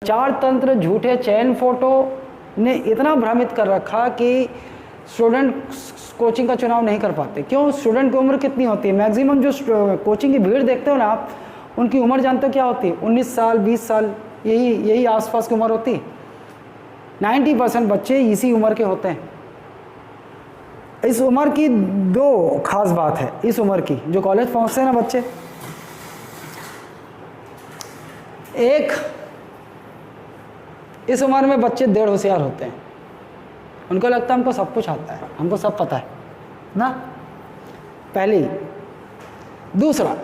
चार तंत्र झूठे चयन फोटो ने इतना भ्रमित कर रखा कि स्टूडेंट कोचिंग का चुनाव नहीं कर पाते। क्यों? स्टूडेंट की उम्र कितनी होती है? मैक्सिमम जो कोचिंग की भीड़ देखते हो ना आप, उनकी उम्र जानते हो क्या होती है? 19 साल 20 साल, यही आसपास की उम्र होती है। 90% बच्चे इसी उम्र के होते हैं। इस उम्र की दो खास बात है इस उम्र की, जो कॉलेज पहुंचते हैं ना बच्चे, एक, इस उम्र में बच्चे डेढ़ होशियार होते हैं। उनको लगता है हमको सब कुछ आता है, हमको सब पता है ना, पहली। दूसरा,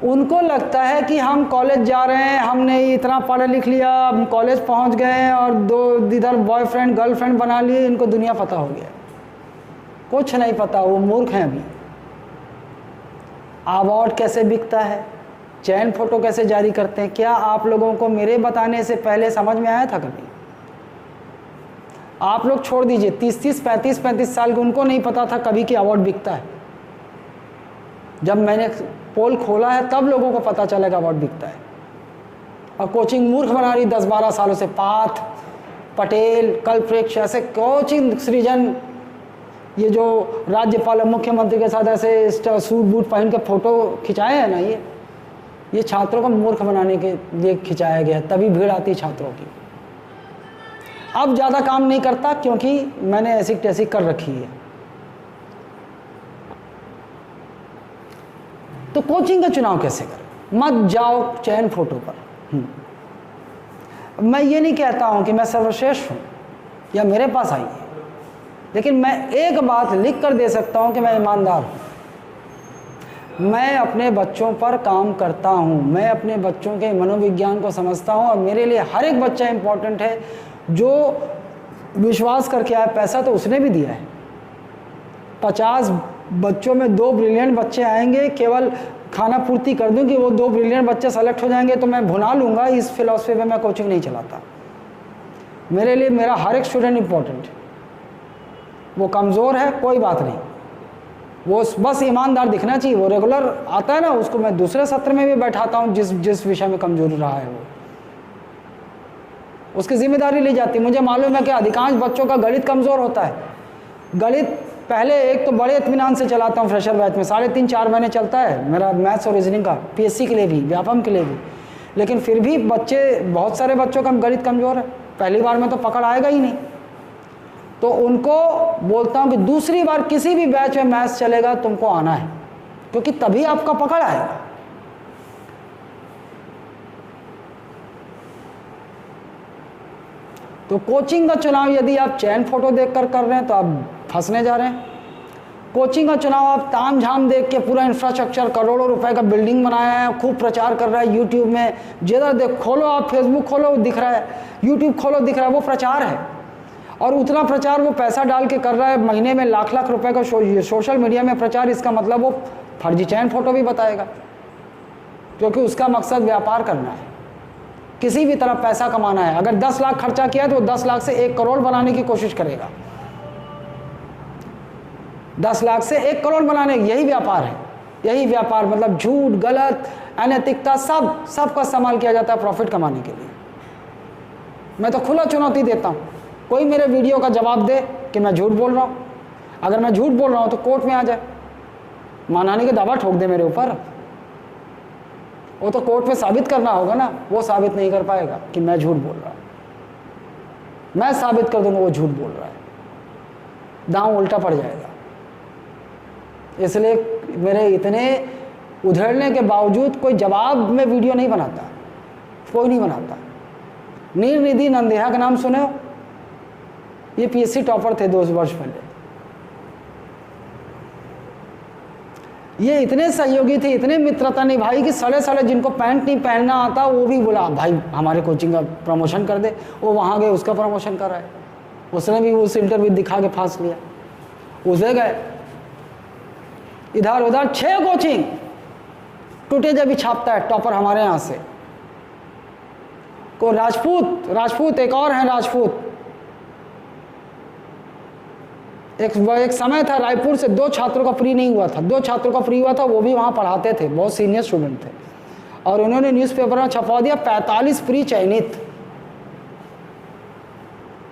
उनको लगता है कि हम कॉलेज जा रहे हैं, हमने इतना पढ़ लिख लिया, हम कॉलेज पहुंच गए और दो इधर बॉयफ्रेंड गर्लफ्रेंड बना लिए, इनको दुनिया पता हो गया। कुछ नहीं पता, वो मूर्ख हैं अभी। अवार्ड कैसे बिकता है, चयन फोटो कैसे जारी करते हैं, क्या आप लोगों को मेरे बताने से पहले समझ में आया था कभी? आप लोग छोड़ दीजिए 30-30, 35-35 साल के, उनको नहीं पता था कभी कि अवार्ड बिकता है। जब मैंने पोल खोला है तब लोगों को पता चलेगा अवार्ड बिकता है। और कोचिंग मूर्ख बना रही 10-12 सालों से। पाथ, पटेल, कल्पवृक्ष, ऐसे कोचिंग सृजन, ये जो राज्यपाल और मुख्यमंत्री के साथ ऐसे सूट बूट पहन के फोटो खिंचाए हैं ना, ये छात्रों को मूर्ख बनाने के लिए खिंचाया गया, तभी भीड़ आती है छात्रों की। अब ज़्यादा काम नहीं करता क्योंकि मैंने ऐसी तैसी कर रखी है। तो कोचिंग का चुनाव कैसे करें? मत जाओ चयन फोटो पर। मैं ये नहीं कहता हूं कि मैं सर्वश्रेष्ठ हूं या मेरे पास आइए, लेकिन मैं एक बात लिख कर दे सकता हूं कि मैं ईमानदार हूं। मैं अपने बच्चों पर काम करता हूं, मैं अपने बच्चों के मनोविज्ञान को समझता हूं, और मेरे लिए हर एक बच्चा इंपॉर्टेंट है। जो विश्वास करके आया, पैसा तो उसने भी दिया है। 50 बच्चों में 2 ब्रिलियंट बच्चे आएंगे, केवल खाना पूर्ति कर दूं कि वो 2 ब्रिलियंट बच्चे सेलेक्ट हो जाएंगे तो मैं भुना लूँगा। इस फिलॉसफी में मैं कोचिंग नहीं चलाता। मेरे लिए मेरा हर एक स्टूडेंट इंपॉर्टेंट है। वो कमज़ोर है कोई बात नहीं, वो बस ईमानदार दिखना चाहिए। वो रेगुलर आता है ना, उसको मैं दूसरे सत्र में भी बैठाता हूँ जिस विषय में कमजोरी रहा है वो, उसकी जिम्मेदारी ली जाती है। मुझे मालूम है कि अधिकांश बच्चों का गणित कमज़ोर होता है। गणित पहले एक तो बड़े इत्मीनान से चलाता हूँ फ्रेशर बैच में, 3.5-4 महीने चलता है मेरा मैथ्स और रीजनिंग का, पीएससी के लिए भी, व्यापम के लिए भी। लेकिन फिर भी बच्चे, बहुत सारे बच्चों का गणित कमज़ोर है, पहली बार में तो पकड़ आएगा ही नहीं। तो उनको बोलता हूँ कि दूसरी बार किसी भी बैच में मैथ्स चलेगा तुमको आना है, क्योंकि तभी आपका पकड़ आएगा। तो कोचिंग का चुनाव यदि आप चयन फोटो देखकर कर रहे हैं तो आप फंसने जा रहे हैं। कोचिंग का चुनाव आप ताम झाम देख के, पूरा इंफ्रास्ट्रक्चर, करोड़ों रुपए का बिल्डिंग बनाया है, खूब प्रचार कर रहा है यूट्यूब में, जिधर देख खोलो आप, फेसबुक खोलो दिख रहा है, यूट्यूब खोलो दिख रहा है, वो प्रचार है। और उतना प्रचार वो पैसा डाल के कर रहा है, महीने में लाख रुपए का सोशल मीडिया में प्रचार। इसका मतलब वो फर्जी चयन फोटो भी बताएगा, क्योंकि उसका मकसद व्यापार करना है, किसी भी तरह पैसा कमाना है। अगर 10 लाख खर्चा किया तो 10 लाख से 1 करोड़ बनाने की कोशिश करेगा। 10 लाख से 1 करोड़ बनाने, यही व्यापार है। यही व्यापार मतलब झूठ, गलत, अनैतिकता, सब का इस्तेमाल किया जाता है प्रॉफिट कमाने के लिए। मैं तो खुला चुनौती देता हूँ, कोई मेरे वीडियो का जवाब दे कि मैं झूठ बोल रहा हूँ। अगर मैं झूठ बोल रहा हूँ तो कोर्ट में आ जाए, मानहानि की दावा ठोक दे मेरे ऊपर। वो तो कोर्ट में साबित करना होगा ना, वो साबित नहीं कर पाएगा कि मैं झूठ बोल रहा हूँ। मैं साबित कर दूंगा वो झूठ बोल रहा है, दांव उल्टा पड़ जाएगा। इसलिए मेरे इतने उधेड़ने के बावजूद कोई जवाब में वीडियो नहीं बनाता, कोई नहीं बनाता। नील निधि नंदेहा का नाम सुने हो? ये पीएससी टॉपर थे 2 वर्ष पहले। ये इतने सहयोगी थे, इतने मित्रता निभाई कि सड़े जिनको पैंट नहीं पहनना आता वो भी बोला भाई हमारे कोचिंग का प्रमोशन कर दे। वो वहाँ गए, उसका प्रमोशन कर रहा है। उसने भी उस इंटरव्यू दिखा के फांस लिया, उसे गए। इधर उधर 6 कोचिंग टूटे जब भी छापता है टॉपर हमारे यहाँ से। को राजपूत एक और हैं राजपूत। एक समय था रायपुर से 2 छात्रों का फ्री नहीं हुआ था, 2 छात्रों का फ्री हुआ था, वो भी वहाँ पढ़ाते थे, बहुत सीनियर स्टूडेंट थे। और उन्होंने न्यूज़पेपर में छपवा दिया 45 प्री चयनित।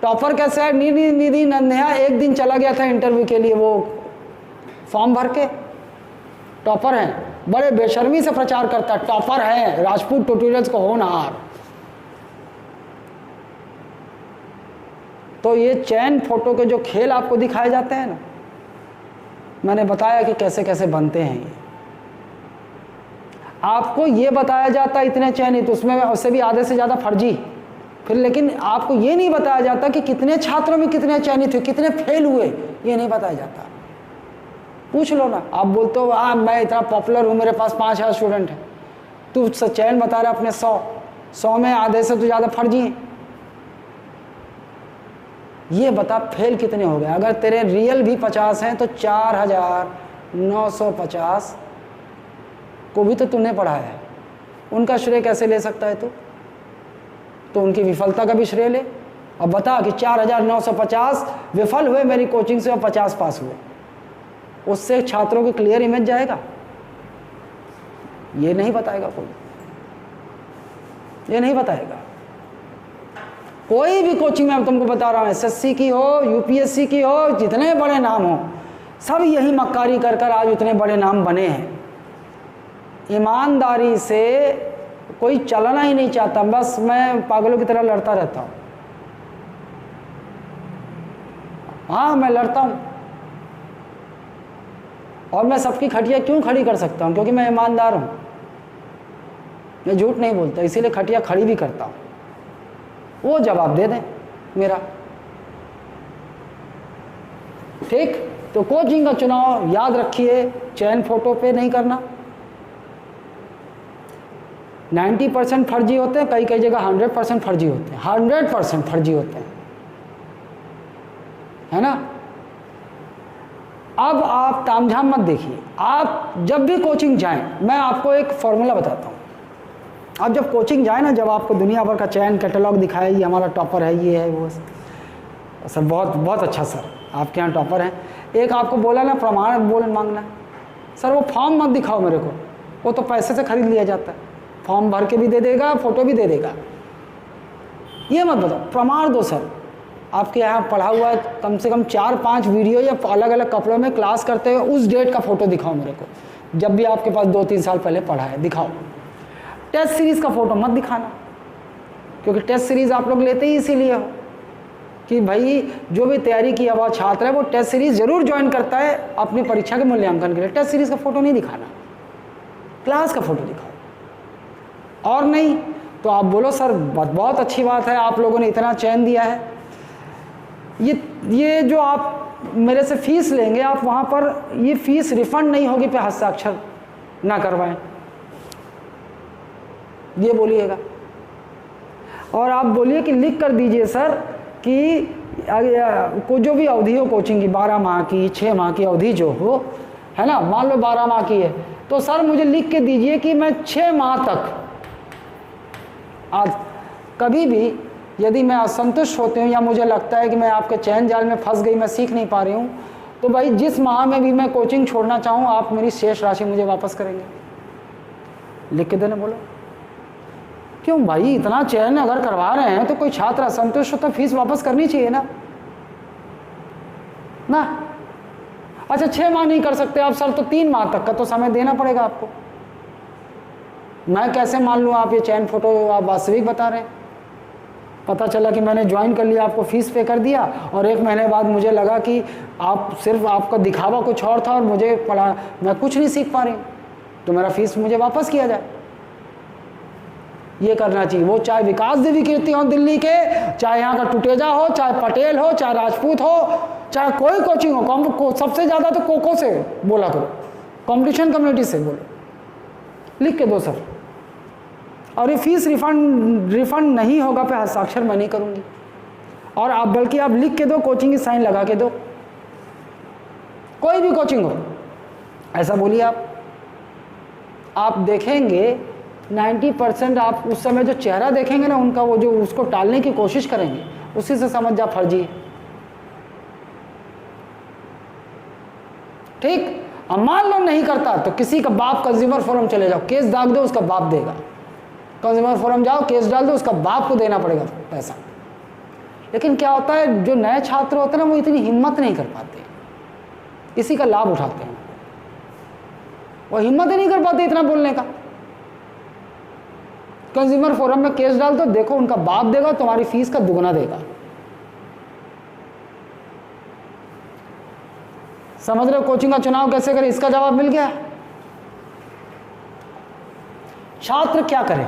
टॉपर कैसे है? निधि निधि नंदिया एक दिन चला गया था इंटरव्यू के लिए, वो फॉर्म भर के। टॉपर हैं, बड़े बेशर्मी से प्रचार करता है टॉपर है, राजपूत ट्यूटोरियल्स को होनहार। तो ये चैन फोटो के जो खेल आपको दिखाए जाते हैं ना, मैंने बताया कि कैसे कैसे बनते हैं ये। आपको ये बताया जाता है इतने चयनित, उसमें उससे भी आधे से ज़्यादा फर्जी। फिर लेकिन आपको ये नहीं बताया जाता कि कितने छात्रों में कितने चयनित हुए, कितने फेल हुए, ये नहीं बताया जाता। पूछ लो ना, आप बोलते हो मैं इतना पॉपुलर हूँ, मेरे पास 5000 स्टूडेंट हैं, तू चयन बता रहा अपने 100 में आधे से तो ज़्यादा फर्जी हैं। ये बता फेल कितने हो गए। अगर तेरे रियल भी 50 हैं तो 4950 को भी तो तूने पढ़ाया है, उनका श्रेय कैसे ले सकता है तू? तो उनकी विफलता का भी श्रेय ले। अब बता कि 4950 विफल हुए मेरी कोचिंग से और 50 पास हुए, उससे छात्रों की क्लियर इमेज जाएगा? ये नहीं बताएगा कोई, ये नहीं बताएगा। कोई भी कोचिंग में मैं तुमको बता रहा हूँ, एसएससी की हो, यूपीएससी की हो, जितने बड़े नाम हो, सब यही मक्कारी कर कर आज उतने बड़े नाम बने हैं। ईमानदारी से कोई चलना ही नहीं चाहता, बस मैं पागलों की तरह लड़ता रहता हूँ। हाँ, मैं लड़ता हूँ और मैं सबकी खटिया क्यों खड़ी कर सकता हूँ? क्योंकि मैं ईमानदार हूँ, मैं झूठ नहीं बोलता, इसीलिए खटिया खड़ी भी करता हूँ। वो जवाब दे दें मेरा। ठीक, तो कोचिंग का चुनाव याद रखिए, चयन फोटो पे नहीं करना। 90% फर्जी होते हैं, कई कई जगह 100% फर्जी होते हैं, 100% फर्जी होते हैं, है ना। अब आप तामझाम मत देखिए। आप जब भी कोचिंग जाएं, मैं आपको एक फॉर्मूला बताता हूँ। आप जब कोचिंग जाए ना, जब आपको दुनिया भर का चयन कैटलॉग दिखाए, ये हमारा टॉपर है, ये है, वो सर, बहुत बहुत अच्छा सर, आपके यहाँ टॉपर हैं। एक आपको बोला ना प्रमाण बोल मांगना, सर वो फॉर्म मत दिखाओ मेरे को, वो तो पैसे से खरीद लिया जाता है, फॉर्म भर के भी दे देगा, फोटो भी दे देगा। ये मत बताओ, प्रमाण दो सर, आपके यहाँ पढ़ा हुआ है, कम से कम 4-5 वीडियो या अलग अलग कपड़ों में क्लास करते हुए उस डेट का फोटो दिखाओ मेरे को, जब भी आपके पास 2-3 साल पहले पढ़ा है, दिखाओ। टेस्ट सीरीज़ का फोटो मत दिखाना, क्योंकि टेस्ट सीरीज़ आप लोग लेते ही इसीलिए हो कि भाई जो भी तैयारी किया हुआ छात्र है वो टेस्ट सीरीज़ जरूर ज्वाइन करता है अपनी परीक्षा के मूल्यांकन के लिए। टेस्ट सीरीज़ का फोटो नहीं दिखाना, क्लास का फोटो दिखाओ। और नहीं तो आप बोलो सर बहुत अच्छी बात है, आप लोगों ने इतना चयन दिया है, ये जो आप मेरे से फीस लेंगे, आप वहाँ पर ये फीस रिफंड नहीं होगी पे हस्ताक्षर ना करवाएं, ये बोलिएगा। और आप बोलिए कि लिख कर दीजिए सर कि को जो भी अवधि हो कोचिंग की, 12 माह की, 6 माह की अवधि जो हो, है ना, मान लो 12 माह की है, तो सर मुझे लिख के दीजिए कि मैं 6 माह तक, आज कभी भी यदि मैं असंतुष्ट होती हूँ या मुझे लगता है कि मैं आपके चयन जाल में फंस गई, मैं सीख नहीं पा रही हूँ, तो भाई जिस माह में भी मैं कोचिंग छोड़ना चाहूँ, आप मेरी शेष राशि मुझे वापस करेंगे, लिख के देने बोलो। क्यों भाई, इतना चयन अगर करवा रहे हैं तो कोई छात्र असंतुष्ट हो तो फीस वापस करनी चाहिए ना। अच्छा 6 माह नहीं कर सकते आप सर, तो 3 माह तक का तो समय देना पड़ेगा आपको। मैं कैसे मान लूँ आप ये चयन फोटो आप वास्तविक बता रहे हैं? पता चला कि मैंने ज्वाइन कर लिया, आपको फीस पे कर दिया, और 1 महीने बाद मुझे लगा कि आप सिर्फ आपका दिखावा कुछ और था और मुझे पढ़ा, मैं कुछ नहीं सीख पा रही हूँ, तो मेरा फीस मुझे वापस किया जाए। ये करना चाहिए। वो चाहे विकास देवी कीर्ति हो दिल्ली के, चाहे यहाँ का टुटेजा हो, चाहे पटेल हो, चाहे राजपूत हो, चाहे कोई कोचिंग हो, सबसे ज़्यादा तो कोको से बोला करो, कंपटीशन कम्युनिटी से बोलो, लिख के दो सर। और ये फीस रिफंड नहीं होगा पे हस्ताक्षर मैं नहीं करूँगी, और आप बल्कि आप लिख के दो, कोचिंग की साइन लगा के दो, कोई भी कोचिंग हो ऐसा बोलिए आप देखेंगे 90% आप उस समय जो चेहरा देखेंगे ना उनका, वो जो उसको टालने की कोशिश करेंगे, उसी से समझ जा फर्जी है। ठीक, अब मान लो नहीं करता तो किसी का बाप कंज्यूमर फोरम चले जाओ, केस दाग दो, उसका बाप देगा। कंज्यूमर फोरम जाओ, केस डाल दो, उसका बाप को देना पड़ेगा पैसा। लेकिन क्या होता है, जो नए छात्र होते हैं ना वो इतनी हिम्मत नहीं कर पाते, इसी का लाभ उठाते हैं, वो हिम्मत ही नहीं कर पाते इतना बोलने का। कंज्यूमर फोरम में केस डाल दो, देखो उनका बाप देगा तुम्हारी फीस का दुगना देगा। समझ रहे हो कोचिंग का चुनाव कैसे करें, इसका जवाब मिल गया। छात्र क्या करें?